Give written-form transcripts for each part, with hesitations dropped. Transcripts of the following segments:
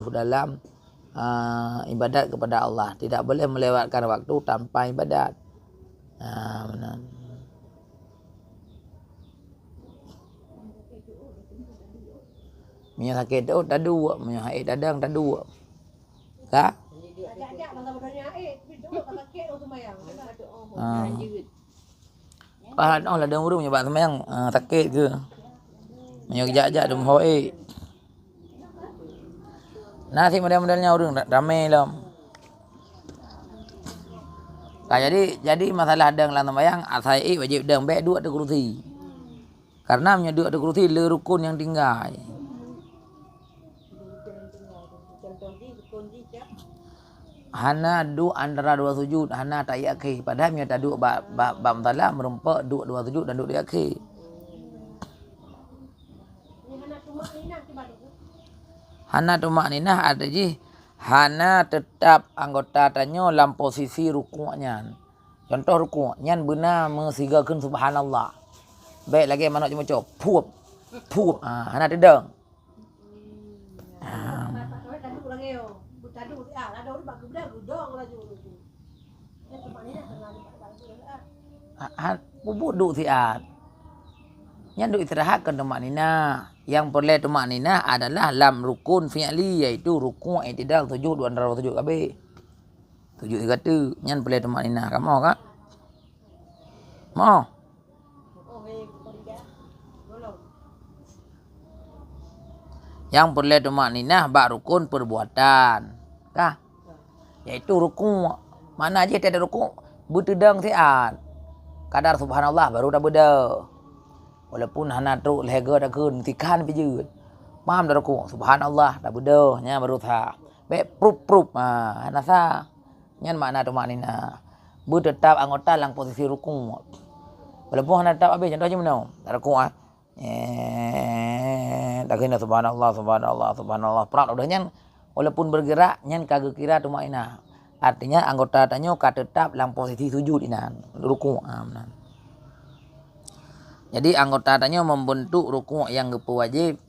dalam ibadat kepada Allah. Tidak boleh melewatkan waktu tanpa ibadat. Benar. Minyak sakit tu tak dua, minyak haid dadang tak dua. Kak? Ajak-ajak masa berdoanya haid, duduk tak sakit orang sembahyang. Lah dah urung nyebab sembahyang sakit ke. Minyak ajak-ajak dum haid. Nasi model-modelnya urung ramai lah. Jadi masalah dang dalam sembahyang asai wajib dang baik duduk atas kerusi. Karena duduk atas kerusi le rukun yang tinggal. Hana duduk antara dua sujud, hana tak yakin. Padahal tak duduk bab salam merempak duduk dua sujud dan duduk yakin. Hana tumak ninah ada je. Hana tetap anggota tanya dalam posisi rukuknya. Contoh rukuknya benar mensigakan subhanallah. Baik lagi mana cuma pup. Hana tedang. Bubuk duduk siat. Yang duduk istirahat ke tumak ninah. Yang boleh tumak ninah adalah lam rukun fi'li, iaitu rukuk, i'tidal, sujud, dua antara sujud kabeh. Sujud tiga tu. Yang boleh tumak ninah. Kamu mau kak? Mau? Yang boleh tumak ninah bak rukun perbuatan. Kah? Iaitu rukuk. Mana aja tiada rukuk bertedang siat. Kadar subhanallah baru dah beda. Walaupun hana teruk lega dah kun tikan pijut. Paham dah rukuk subhanallah dah beda nya baru tha. Baik prup. Hana sa. Nyan makna tumak ninah. Bertetap anggota dalam posisi rukuk. Walaupun hana tetap habis contoh je mana? Tak rukuk tak kena subhanallah. Prak dah nyan walaupun bergerak nyan kagak kira tumak ninah. Artinya anggota tanya tetap dalam posisi sujud inan, rukuk. Jadi anggota tanya membentuk rukuk yang wajib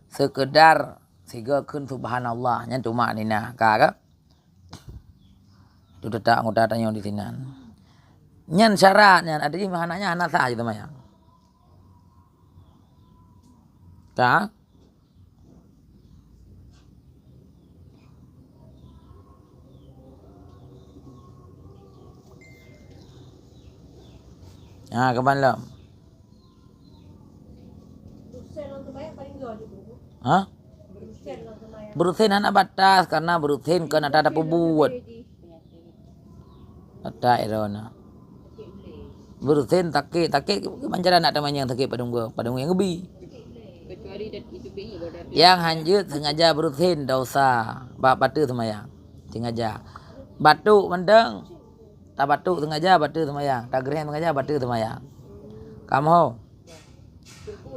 sekedar sigakeun subhanallah nya tumak ninah ka. Itu tetap anggota tanya di sini. Nyan syaratnya ada di mahananya hana sah gitu maya. Ka? Kapan lam? Berusin anak batas karena berusin kena ada pembuat. Ada erona. Berusin takik mancara nak teman yang takik padung yang gebi. Yang hanjut sengaja berusin dosa. Batu semayang. Sengaja. Batu mendeng. Tak batu sengaja batu semayang. Tak gereh sengaja batu semayang. Kamu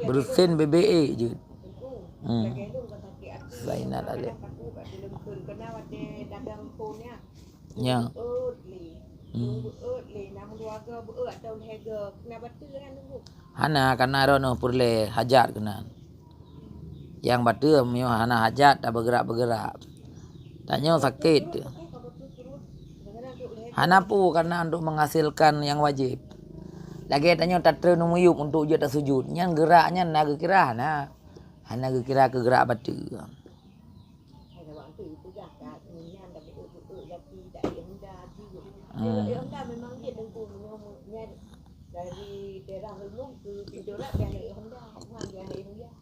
berusin BBE je. Zainal Alif. Ya. Hana karena rono purle hajat kena. Yang batu hana hajat tak bergerak. Tanya sakit. Hana pu karena untuk menghasilkan yang wajib. Lagi tanya tak terumuyuk untuk dia tak sujud. Yang geraknya naga kira hana kira ke gerak batu.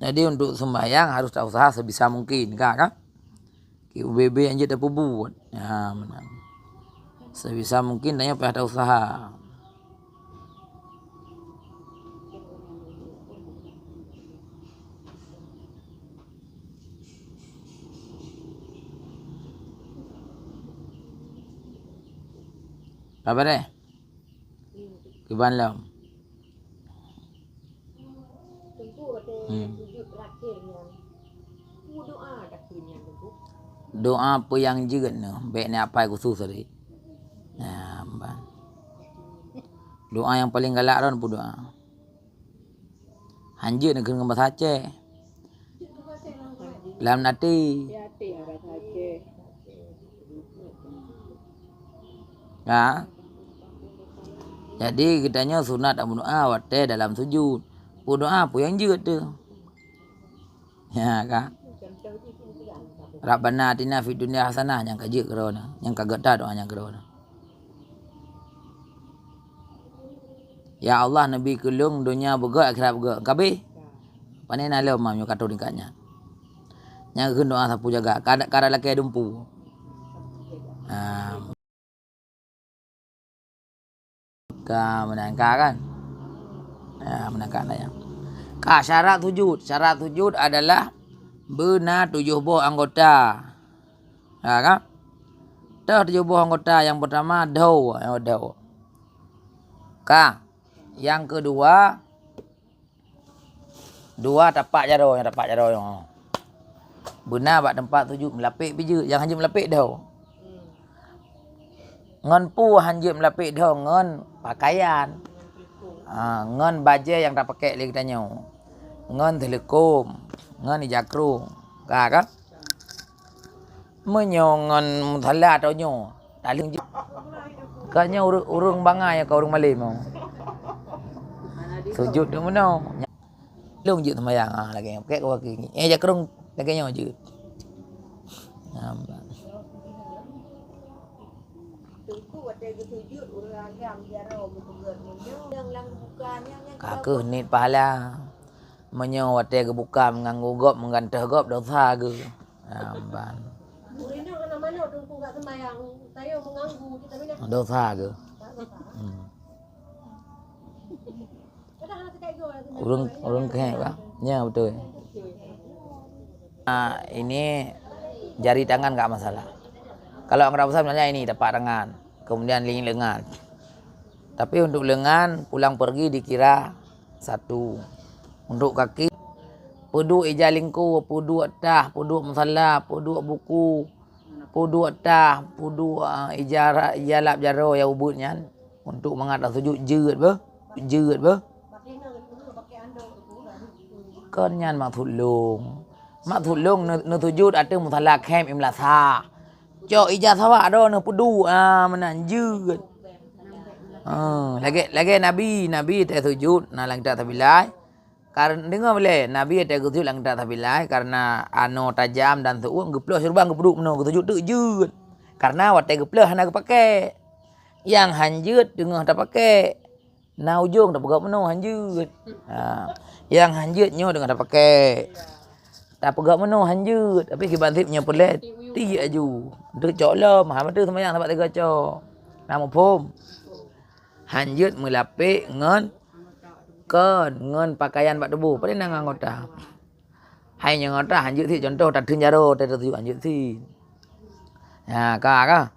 Jadi untuk sembahyang harus tak usaha sebisa mungkin kan? UBB yang jadi buat. Ya benar. Sebisa mungkin tanya pada usaha. Apa deh? Keban lam. Doa apa yang juga baik ni apa khusus tadi. Doa yang paling galak ron pun doa. Hanjut nak kena bahasa Aceh. Lam nati. Nah, jadi kitanya sunat berdoa wate dalam sujud. Berdoa apa yang je tu? Ya kan? Rabbana atina fid dunya hasanah yang kaje kerana, yang kagak tak doa yang kerana. Ya Allah Nabi kulung dunia bergerak akhirat bergerak. Kabeh. Panen ala mam yo kato dikatnya. Yang keun doa sapu jaga. Kada laki dumpu. Ka menangka kan? Ya, menangka yang. Ka syarat sujud. Syarat sujud adalah benar 7 buah anggota. Ya kan? Dah 7 buah anggota. Yang pertama dau. Ka. Yang kedua dua tapak jaro, yang tapak jaro yang. Benar bak tempat sujud melapik biji. Yang hanya melapik dau. Ngan pu hanya melapik dah ngan pakaian. Ngan baju yang tak pakai lagi tanya. Ngan telekom, ngan ijakrung. Kan? Menyongan muthala atau nyo. Taling je. Kanya urung bangai ke urung malim mau. Sujud tu mana? Lung je sembahyang lagi. Pakai ke kaki. Ijakrung lagi nyo je. Kakak nit pahala. Menyo wate ke buka menganggu gop menggantah gop dosa ke. Amban. Urina kana mana tunggu enggak sembahyang. Saya mengganggu kita bila. Dosa ke. Urung kek Pak. Ya betul. Ini jari tangan enggak masalah. Kalau angkat besar sebenarnya ini tapak tangan, kemudian lengan. Tapi untuk lengan pulang pergi dikira 1. Untuk kaki pudu ijalingku, pudu atah, pudu musalla, pudu buku, pudu atah, pudu ijalap jaro ya ubutnya untuk mengatas sujud jeut bah. Kan nyan mak thulung. Mak thulung nu sujud ada musalla khem imlasa. Cok ijazah ada nu pudu menan jeut. Lagi Nabi tak sujud na lang tak tabilai. Karena dengar boleh Nabi tak sujud lang tak tabilai karena ano tajam dan tuung geploh serban gepuduk meno sujud tu jeut. Karena wate geploh hana pakai. Yang hanjeut dengar tak pakai. Na ujung tak pegak meno hanjeut. Yang hanjeut nyo dengar tak pakai. Tak pegak meno hanjeut tapi kibantip nyo pelet ti aju. Tu cok lo mah tu sembahyang tempat 3 cok. Nama pom. Hanjeut melapik ngan pakaian bak debu pada nang anggota. Hai yang anggota hanjeut si contoh tak jaro tak tuju hanjeut si. Ya ka.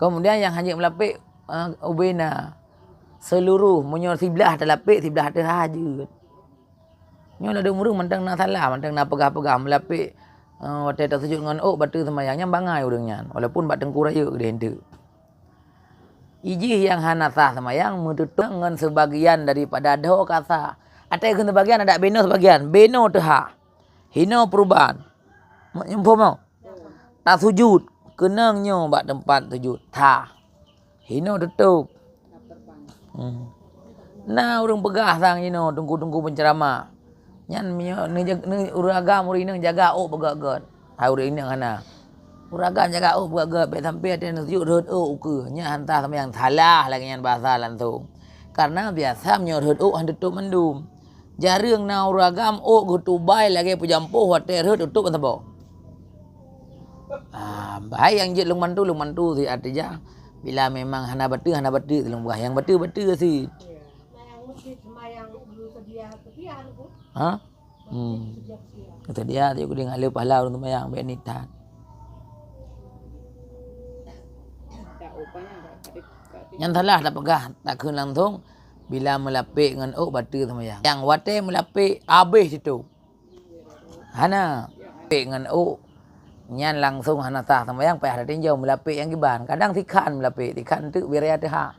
Kemudian yang hanjeut melapik ubena seluruh menyor sebelah terlapik sebelah ada hanjeut. Nyo ada murung mentang nak salah mentang nak pegah-pegah melapik wate tak tuju ngan batu sembayangnya bangai urangnya walaupun bak tengku raya gede hente. Iji yang hana sah semayang menutup dengan sebagian daripada doh kasa. Ada yang sebagian ada beno sebagian. Beno teha. Hino perubahan. Nyempo mau. Tak sujud. Kenangnya bak tempat sujud. Ta. Hino tutup. Nah urang pegah sang hino tunggu-tunggu penceramah. Nyan ni uragam urang jaga pegak-gak. Hai urang ini hana. Uragam jaga beragam sampai ada sujud hud ke nya hantar sama yang salah lagi yang bahasa langsung. Karena biasa menyor hud han tutup mendum. Jarang na uragam gutubai lagi pujampuh wate hud tutup sabo. Bahai yang je lung mantu si artinya bila memang hana batu lung buah yang batu sih. Itu dia tu dia ngalir pahala untuk mayang benitan. Yang salah tak pegah tak keun langsung bila melapik dengan batu sembahyang. Yang wate melapik habis situ. Hana melapik dengan nyan langsung hana sah sembahyang payah tinjau melapik yang giban. Kadang tikan melapik, tikan tu biar ada.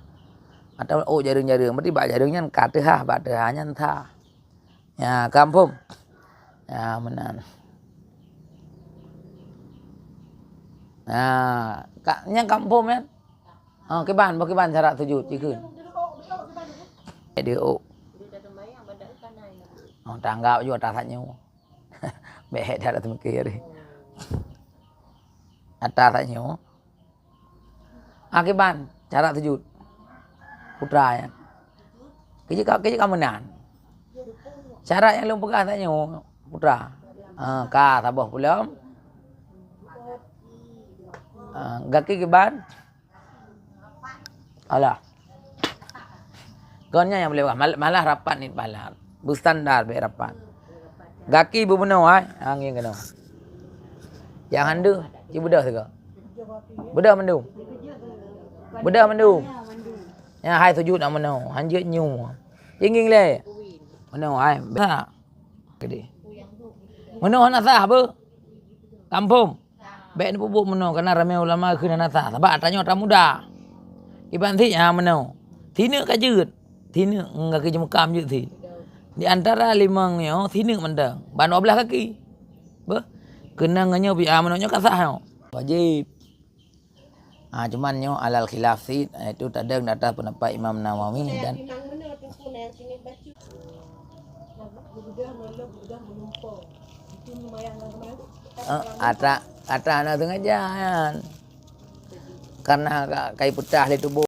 Atau jaring-jaring berarti bak jaringnya kat teh bak teh nyan sah. Ya kampung. Ya menan. Yang kampung kan. Cái bàn syarat sujud chỉ khuyên. Dia Dia dah sembahyang badak kanan. Tanggap juga tak tanya. Behek dah tu kiri. Atas tanya. Cái bàn syarat sujud. Putra ya. Cái kamu nan. Syarat yang lu pegang tanya putra. Ka tabah belum. Gaki ke ban. Alah. Gonnya yang boleh malah rapat ni malah. Berstandar be rapat. Gaki bebenau angin kena. Jangan dah, ci bedah juga. Bedah mendung. Bedah mendung. Ya hai sujud nak menau, hanjut nyu. Ingin le. Menau ai. Ba. Gede. Menau nak sah apa? Kampung. Baik ni bubuk menau kerana ramai ulama kena nasah. Sebab tanya orang muda. Iban thi menau. Thina ka jeut. Thina enggak ke mekam je thi. Di antara limang ni thina mendang. Ban 12 kaki. Ba. Kena nganya bi menaunya ka sah. Wajib. Cuman nyo alal khilaf sih itu tadang data pendapat Imam Nawawi dan ada anak tengah jalan karena kai pecah di tubuh